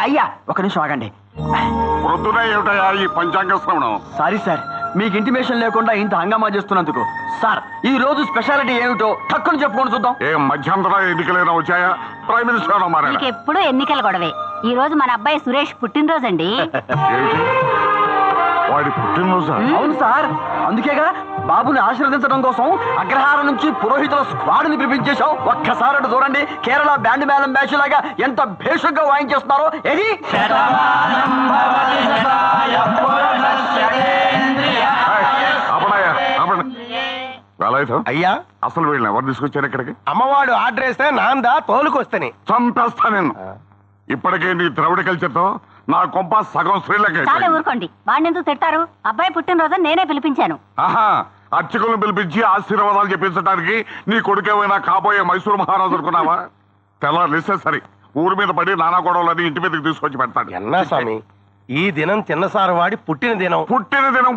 అయ్యా ఒక నిమిషం ఆగండి. పంచాంగ శ్రవణం. సారీ సార్, మీకు ఇంటిమేషన్ లేకుండా ఇంత హంగామా చేస్తున్నందుకు. సార్ ఈ రోజు స్పెషాలిటీ ఏమిటో తక్కువ చెప్పుకొని చూద్దాం. ఏ మధ్యంతర ఎన్నికలైనా వచ్చాయా? ప్రైమ్ మినిస్టర్ ఎప్పుడు ఎన్నికల గొడవే. ఈ రోజు మన అబ్బాయి సురేష్ పుట్టినరోజు అండి. వాడి పుట్టినరోజు? అవును సార్, అందుకేగా బాబుని ఆశీర్వదించడం కోసం అగ్రహారం నుంచి పురోహితుల స్క్వాడ్ ని పిలిపించేశాం. ఒక్కసారి అటు చూడండి, కేరళ బ్యాండ్ మేళం బ్యాచ్ లాగా ఎంత భేషుగ్గా వాయించేస్తున్నారో. ఏది అయ్యా, అసలు వీళ్ళని ఎవరు తీసుకొచ్చారు ఇక్కడికి? అమ్మవాడు ఆర్డర్ వేస్తే నాందా తోలుకొస్తని చంపేస్తా నేను. ఇప్పటికే నీ ద్రవిడ కల్చర్ తో నా కొంప సగం స్త్రీలకి. చాలా ఊరుకోండి, వాడిని ఎందుకు తిట్టారు? అబ్బాయి పుట్టినరోజు నేనే పిలిపించాను. ఆహా, అర్చకులను పిలిపించి ఆశీర్వాదాలు చెప్పించడానికి నీ కొడుకేమైనా కాబోయే మైసూరు మహారాజు అనుకున్నావా? తెల్లారిస్తే సరే ఊరి మీద పడి నానా గొడవలని ఇంటి మీదకి తీసుకొచ్చి పెడతాడు. ఎన్నా స్వామి, ఈ దినం చిన్నసారు వాడి పుట్టిన దినం.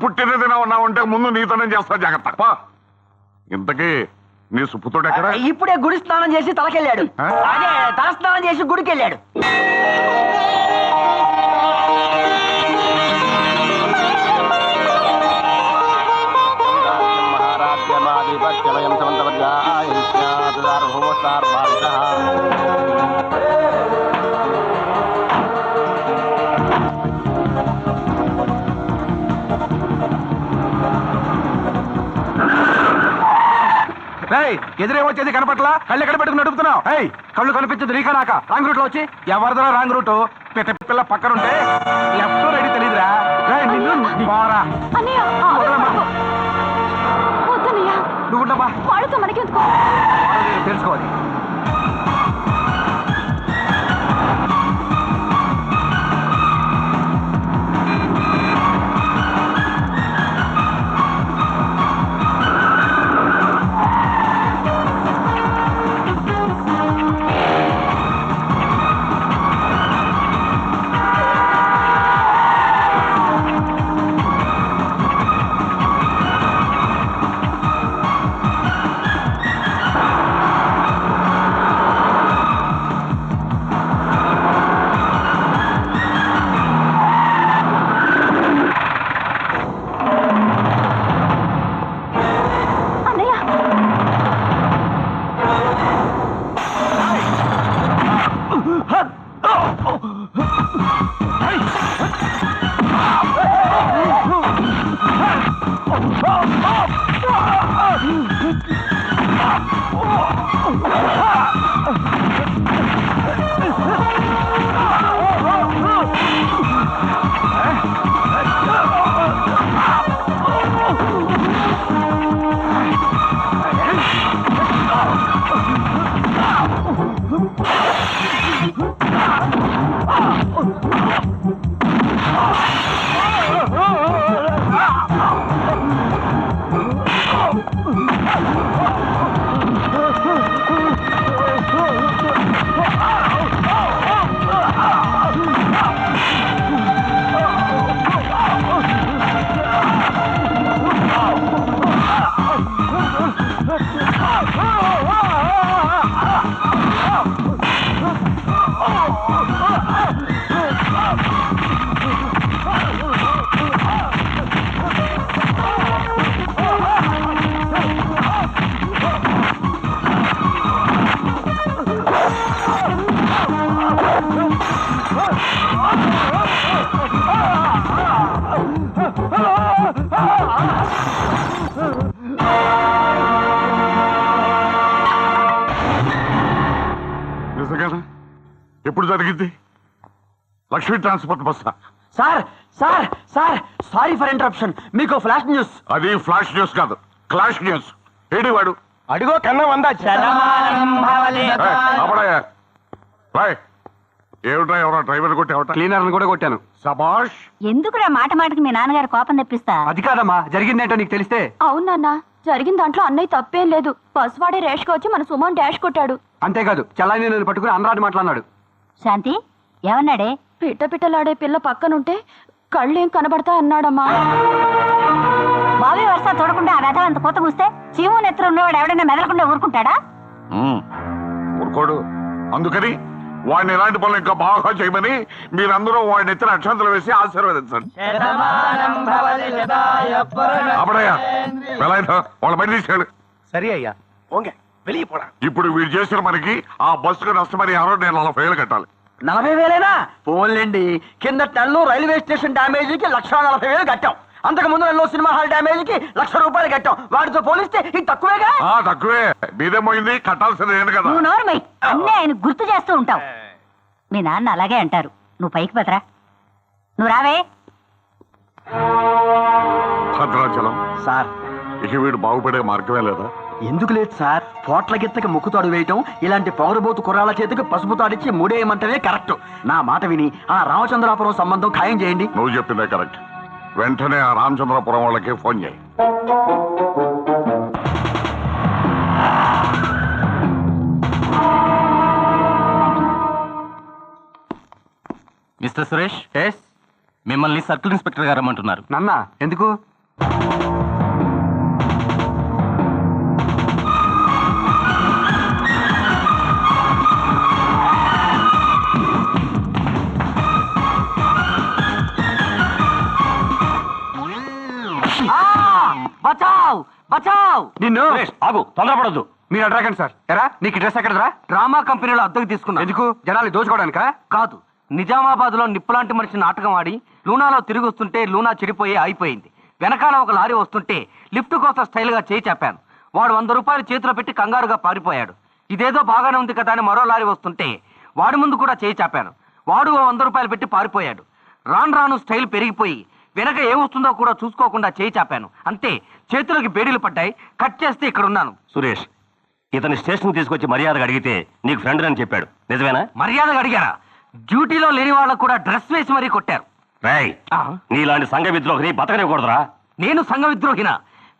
పుట్టిన దినం ఉన్నావంటే ముందు నీతనం చేస్తా జాగ్రత్త. ఇంతకీ నీ సుప్పుతోడు ఎక్కడ? ఇప్పుడే గుడి స్నానం చేసి తలకెళ్ళాడు. అదే తల స్నానం చేసి గుడికి వెళ్ళాడు. ఎదురే వచ్చేది కనపట్లా, కళ్ళు ఎక్కడ పెట్టుకుని నడుపుతున్నావు? కళ్ళు కనిపించదు నీకా నాక? రాంగ్ రూట్ లో వచ్చి ఎవరిదో రాంగ్ రూట్. పిల్ల పక్కనుంటే లెఫ్ట్ రైట్ తెలియదురా. నువ్వు తెలుసుకోవాలి. ఎప్పుడు జరిగింది? Lakshmi transport bossa? Sir sir sir sorry for interruption. మీకు ఫ్లాష్ న్యూస్. అది ఫ్లాష్ న్యూస్ కాదు, క్లాష్ న్యూస్. ఏడి వాడు? అడిగో కన్నా వందా. ఏమిటా, ఎవరో డ్రైవర్ కొట్టావట? క్లీనర్ కూడా కొట్టాను. సబాష్. ఎందుకురా మాట మాటకి మీ నాన్నగారు కోపం తెప్పిస్తా? అది కాదమ్మా, జరిగిందేంటో నీకు తెలిస్తే. అవునా? జరిగిన దాంట్లో అన్నయ్య తప్పేం లేదు బస్ వాడే రేష్గా వచ్చి మన సుమన్ డాష్ కొట్టాడు. అంతేకాదు చల్లాని నేను పట్టుకుని అనరాని మాట్లాడినాడు. శాంతి ఏమన్నాడే? పిట్టలాడే పిల్ల పక్కనుంటే కళ్ళేం కనబడతా అన్నాడమ్మా. బావి వరుస చూడకుండా ఆ వెధవ అంత కొత్త కూస్తే చీము నెత్తురు ఉన్నవాడు ఎవడైనా మెదలకుండా ఊరుకుంటాడా? ఊరుకోడు. అందుకని వాడిని ఎలాంటి పనులు ఇంకా బాగా చేయమని మీరందరూ వాడిని ఎత్తిన అక్షంతలు వేసి ఆశీర్వదించండి. అప్పుడయ్యా వాళ్ళ పని తీసాడు. సరే అయ్యా ఓకే వెళ్ళిపోడా. ఇప్పుడు వీడు చేసిన మనకి ఆ బస్సుకు నష్టపరిహారం నేను 40,000 కట్టాలి. 40,000 పోన్లేండి. కింద నెలలో రైల్వే స్టేషన్ డ్యామేజీకి 1,40,000 కట్టాం. అంతకు ముందు నెలలో సినిమా హాల్ డ్యామేజీకి 1,00,000 రూపాయలు కట్టాం. వాటితో పోలిస్తే ఇది తక్కువేగా? తక్కువే. మీదేమోయింది, కట్టాల్సింది ఏంటి కదా. నువ్వు నోర్మై అన్నీ ఆయన గుర్తు చేస్తూ ఉంటావు. మీ నాన్న అలాగే అంటారు. నువ్వు పైకి పదరా. నువ్వు రావే. భద్రాచలం సార్ ఇక వీడు బాగుపడే మార్గమే లేదా? ఎందుకు లేదు సార్? పోట్ల గిత్తకి ముక్కుతాడు వేయటం, ఇలాంటి పౌరబోతు కుర్రాళ్ళ చేతికి పసుపు తాడిచ్చి మూడేయమంటమే కరెక్ట్. నా మాట విని ఆ రామచంద్రాపురం సంబంధం ఖాయం చేయండి. నువ్వు చెప్పిందే కరెక్ట్. వెంటనే ఆ రామచంద్రపురం వాళ్ళకి ఫోన్ చేయి. మిస్టర్ సురేష్, మిమ్మల్ని సర్కిల్ ఇన్స్పెక్టర్ గారు రమ్మంటున్నారు. నన్నా ఎందుకు? బచావ్ బచావ్. నిన్ను ఆగు, తొందరపడద్దు. మీరు అడగండి సార్. ఎరా నీకు డ్రెస్ ఎక్కడరా? డ్రామా కంపెనీలో అద్దెకు తీసుకున్నా. ఎందుకు? జనాలు దోచుకోవడానికా? కాదు, నిజామాబాద్ లో నిప్పులాంటి మనిషి నాటకం ఆడి లూనాలో తిరిగి వస్తుంటే లూనా చెడిపోయి ఆగిపోయింది. వెనకాల ఒక లారీ వస్తుంటే లిఫ్ట్ కోసం స్టైల్ గా చేయి చెప్పాను. వాడు 100 రూపాయలు చేతిలో పెట్టి కంగారుగా పారిపోయాడు. ఇదేదో బాగానే ఉంది కదా అని మరో లారీ వస్తుంటే వాడి ముందు కూడా చేయి చాపాను. వాడు 100 రూపాయలు పెట్టి పారిపోయాడు. రాను స్టైల్ పెరిగిపోయి వెనక ఏమొస్తుందో కూడా చూసుకోకుండా చేయి చాపాను. అంతే, చేతులకి బేడీలు పడ్డాయి. కట్ చేస్తే ఇక్కడ ఉన్నాను. సురేష్, ఇతని స్టేషన్ తీసుకొచ్చి మర్యాదగా అడిగితే నీకు ఫ్రెండ్ అని చెప్పాడు, నిజమేనా? మర్యాదగా అడిగారా? డ్యూటీలో లేని వాళ్ళకు కూడా డ్రెస్ వేసి మరీ కొట్టారు. రాయ్, నీలాంటి సంఘ విద్రోహిని బతకనివ్వకూడదురా. నేను సంఘ విద్రోహిన?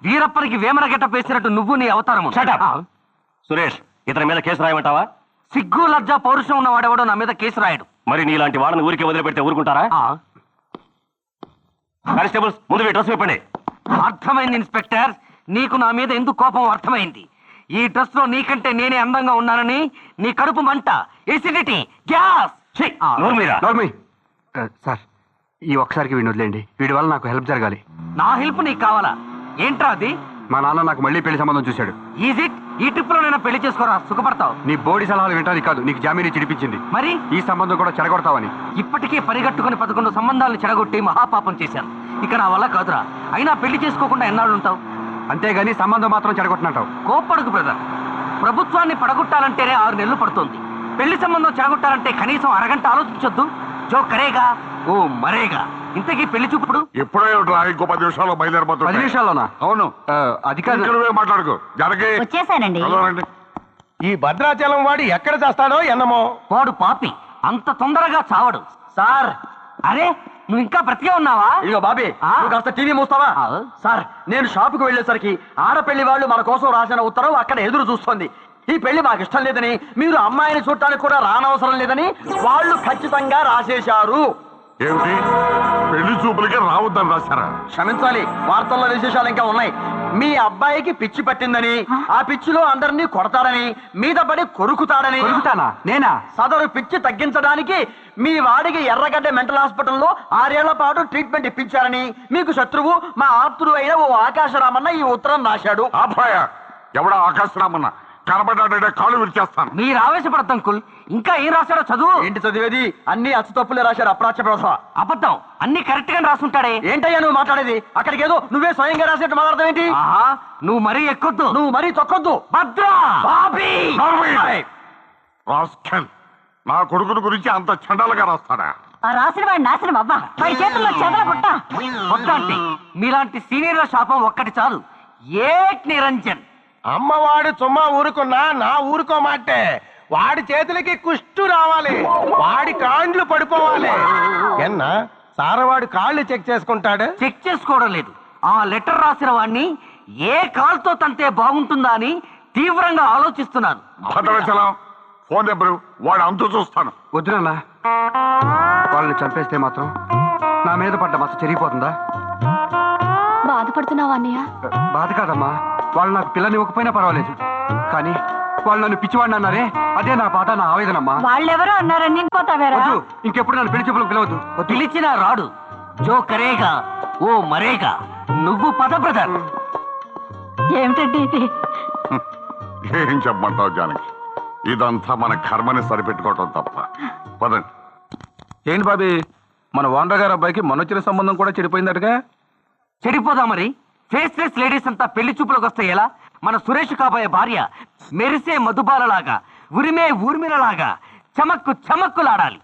వీరప్పనికి వేమన గెట్టప్ వేసినట్టు నువ్వు నీ అవతారము. సురేష్, ఇతని మీద కేసు రాయమంటావా? సిగ్గు లజ్జ పౌరుషం ఉన్నవాడెవడో నా మీద కేసు రాయడు. మరి నీలాంటి వాళ్ళని ఊరికి వదిలిపెడితే ఊరుకుంటారా? కానిస్టేబుల్స్, ముందు డ్రెస్ విప్పండి. అర్థమైంది ఇన్స్పెక్టర్, నీకు నా మీద ఎందుకు కోపం అర్థమైంది. ఈ డ్రెస్ లో నీకంటే నేనే అందంగా ఉన్నానని నీ కడుపు మంట, ఎసిడిటీ, గ్యాస్. సార్, ఈ ఒక్కసారికి వీడిని వదిలేండి. వీడి వల్ల నాకు హెల్ప్ జరగాలి. నా హెల్ప్ నీకు కావాలా? ఏంట్రా అది? మా నాన్న నాకు మళ్ళీ పెళ్లి సంబంధం చూశాడు. Is it? ఈ ట్రిప్ లో నేను పెళ్లి చేసుకోరా, సుఖపడతావు. నీ బోడి సలహాలు వింటానికి కాదు, నీకు జామీని చిడిపించింది. మరి ఈ సంబంధం కూడా చెడగొడతావని. ఇప్పటికే పరిగట్టుకుని 11 సంబంధాలను చెడగొట్టి మహాపాపం చేశాను. ఇక నా వల్ల కాదురా. అయినా పెళ్లి చేసుకోకుండా ఎన్నాళ్ళు ఉంటావు? అంతేగాని సంబంధం మాత్రం చెడగొట్టనంటావు. కోప్పడుకు బ్రదర్. ప్రభుత్వాన్ని పడగొట్టాలంటేనే 6 నెలలు పడుతుంది. పెళ్లి సంబంధం చెడగొట్టాలంటే కనీసం అరగంట ఆలోచించొద్దు. జో కరేగా ఓ మరేగా. ఇంతకీ పెళ్లి చూపుడు ఎప్పుడో ఇంకో 10 నిమిషాల్లో 10 బయలుదేరిపోతుంది. నిమిషాల్లోనా? అవును. అది కాదు. నువ్వే మాట్లాడుకో. జనకి వచ్చేసానండి. ఈ భద్రాచలం వాడు ఎక్కడ చేస్తాడో ఎన్నమో. వాడు పాపి, అంత తొందరగా చావడు. సార్, అరే నువ్వు ఇంకా బ్రతికే ఉన్నావా? ఇదిగో బాబీ, నువ్వు కాస్త టీవీ మూస్తావా? సార్, నేను షాపుకు వెళ్ళేసరికి ఆడపెళ్లి వాళ్ళు మన కోసం రాసిన ఉత్తరం అక్కడ ఎదురు చూస్తోంది. ఈ పెళ్లి మాకు ఇష్టం లేదని, మీరు అమ్మాయిని చూడటానికి కూడా రానవసరం లేదని వాళ్ళు ఖచ్చితంగా రాసేశారు. ఏమిటి, పెళ్లి చూపులకి రావద్దని రాశారా? క్షమించాలి, వార్తల్లో విశేషాలు ఇంకా ఉన్నాయి. మీ అబ్బాయికి పిచ్చి పట్టిందని, ఆ పిచ్చిలో అందరినీ కొడతాడని, మీద పడి కొరుకుతాడని. కొరుకుతానా? నేనా? సదరు పిచ్చి తగ్గించడానికి మీ వాడికి ఎర్రగడ్డ మెంటల్ హాస్పిటల్లో 6 ఏళ్ల పాటు ట్రీట్మెంట్ ఇప్పించారని మీకు శత్రువు మా ఆప్తుడు అయిన ఓ ఆకాశరామన్న ఈ ఉత్తరం రాశాడు. అబ్బాయ, ఎవడా ఆకాశరామన్న? కనబడ్డాడంటే కాళ్ళు విరిచేస్తాను. మీరు ఆవేశపడతాం కుల్. ఇంకా ఏం రాశాడో చదువు. ఏంటి చదివేది? అన్ని అచ్చు తప్పులే రాశారు. అప్రాచ్య ప్రసవ అబద్ధం. అన్ని కరెక్ట్ గా రాసుంటాడే. ఏంటయ్యా నువ్వు మాట్లాడేది? అక్కడికి ఏదో నువ్వే స్వయంగా రాసేట్టు మాట్లాడతావు ఏంటి? ఆహా, నువ్వు మరీ ఎక్కొద్దు, నువ్వు మరీ తొక్కొద్దు. భద్రా బాబీ. రాస్కెల్, నా కొడుకుని గురించి అంత చండాలుగా రాస్తాడా? ఆ రాసిన వాడి నాశనం అవ్వా. పై చేతుల్లో చెదల పుట్ట. వద్దంటే మీలాంటి సీనియర్ల శాపం ఒక్కటి చాలు. ఏక్ నిరంజన్. అమ్మవాడు చుమ్మా ఊరుకున్నా నా ఊరుకోమాటే. వాడి చేతులకి కుష్టు రావాలి, వాడి కాండ్లు పడిపోవాలి. ఎన్నా సారవాడు కాళ్ళు చెక్ చేసుకుంటాడు. చెక్ చేసుకోవడం లేదు. ఆ లెటర్ రాసిన వాడిని ఏ కాల్తో తంతే బాగుంటుందా అని తీవ్రంగా ఆలోచిస్తున్నాను. భద్రాచలం ఫోన్ నెంబరు వాడు అంతు చూస్తాను. వద్దునన్నా, వాళ్ళని చంపేస్తే మాత్రం నా మీద పడ్డ మచ్చ చెరిగిపోతుందా? బాధపడుతున్నావా అన్నయ్య? బాధ కాదమ్మా, వాళ్ళు నాకు పిల్లని ఇవ్వకపోయినా పర్వాలేదు, కానీ వాళ్ళు నన్ను పిచ్చివాడిని అన్నారే, అదే నా బాధ, నా ఆవేదనమ్మా. వాళ్ళెవరో అన్నారని పోతావేరా? వద్దు, ఇంకెప్పుడు నన్ను పెళ్లి చూపులకు పిలవద్దు. వద్దు. పిలిచినా రాడు. జో కరేగా ఓ మరేగా. నువ్వు పద బ్రదర్. ఏమిటండి ఇది? ఏం చెప్పమంటావు జానకి, ఇదంతా మన కర్మని సరిపెట్టుకోవటం తప్ప. పదండి. ఏంటి బాబీ, మన ఓనర్ గారు అబ్బాయికి మొన్నొచ్చిన సంబంధం కూడా చెడిపోయిందటగా? చెడిపోదా మరి? ఫేస్లెస్ లేడీస్ అంతా పెళ్లి చూపులకు వస్తే ఎలా? మన సురేష్ కాబోయే భార్య మెరిసే మధుబాలలాగా, ఉరిమే ఊర్మిలలాగా చమక్కు చమక్కులాడాలి.